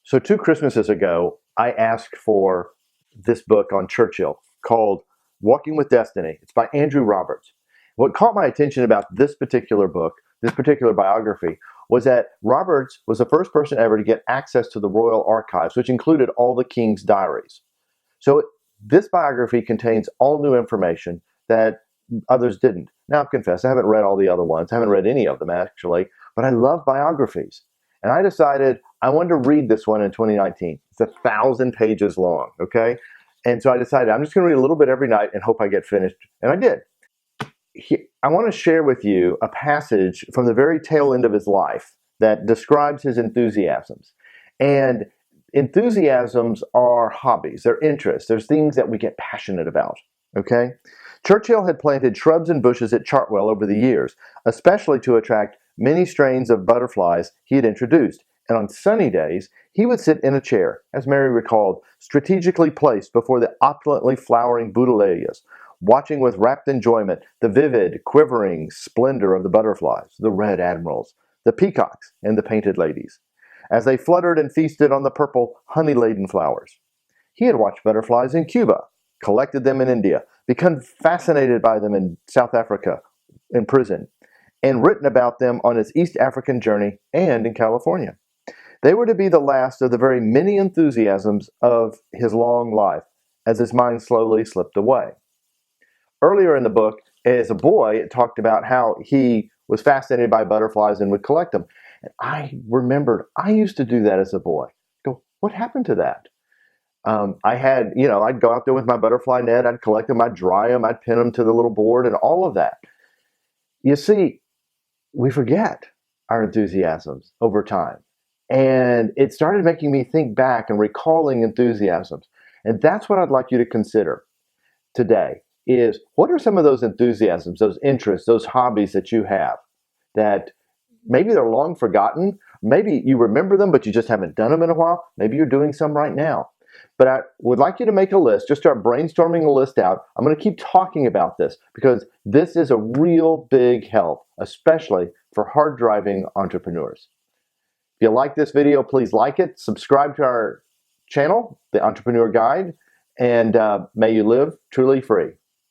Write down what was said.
So 2 Christmases ago, I asked for this book on Churchill called Walking with Destiny. It's by Andrew Roberts. What caught my attention about this particular book, this particular biography, was that Roberts was the first person ever to get access to the Royal Archives, which included all the King's diaries. So this biography contains all new information that others didn't. Now, I'll confess, I haven't read all the other ones. I haven't read any of them, actually, but I love biographies. And I decided I wanted to read this one in 2019. It's 1,000 pages long, okay? And so I decided I'm just going to read a little bit every night and hope I get finished. And I did. I want to share with you a passage from the very tail end of his life that describes his enthusiasms. And enthusiasms are hobbies, they're interests, there's things that we get passionate about, okay? Churchill had planted shrubs and bushes at Chartwell over the years, especially to attract many strains of butterflies he had introduced. And on sunny days, he would sit in a chair, as Mary recalled, strategically placed before the opulently flowering buddleias, watching with rapt enjoyment the vivid, quivering splendor of the butterflies, the red admirals, the peacocks, and the painted ladies, as they fluttered and feasted on the purple, honey-laden flowers. He had watched butterflies in Cuba, collected them in India, become fascinated by them in South Africa, in prison, and written about them on his East African journey and in California. They were to be the last of the very many enthusiasms of his long life, as his mind slowly slipped away. Earlier in the book, as a boy, it talked about how he was fascinated by butterflies and would collect them. And I remembered I used to do that as a boy. Go, what happened to that? I'd go out there with my butterfly net, I'd collect them, I'd dry them, I'd pin them to the little board and all of that. You see, we forget our enthusiasms over time. And it started making me think back and recalling enthusiasms. And that's what I'd like you to consider today is what are some of those enthusiasms, those interests, those hobbies that you have that maybe they're long forgotten. Maybe you remember them, but you just haven't done them in a while. Maybe you're doing some right now. But I would like you to make a list, just start brainstorming a list out. I'm going to keep talking about this because this is a real big help, especially for hard driving entrepreneurs. If you like this video, please like it, subscribe to our channel, The Entrepreneur Guide, and may you live truly free.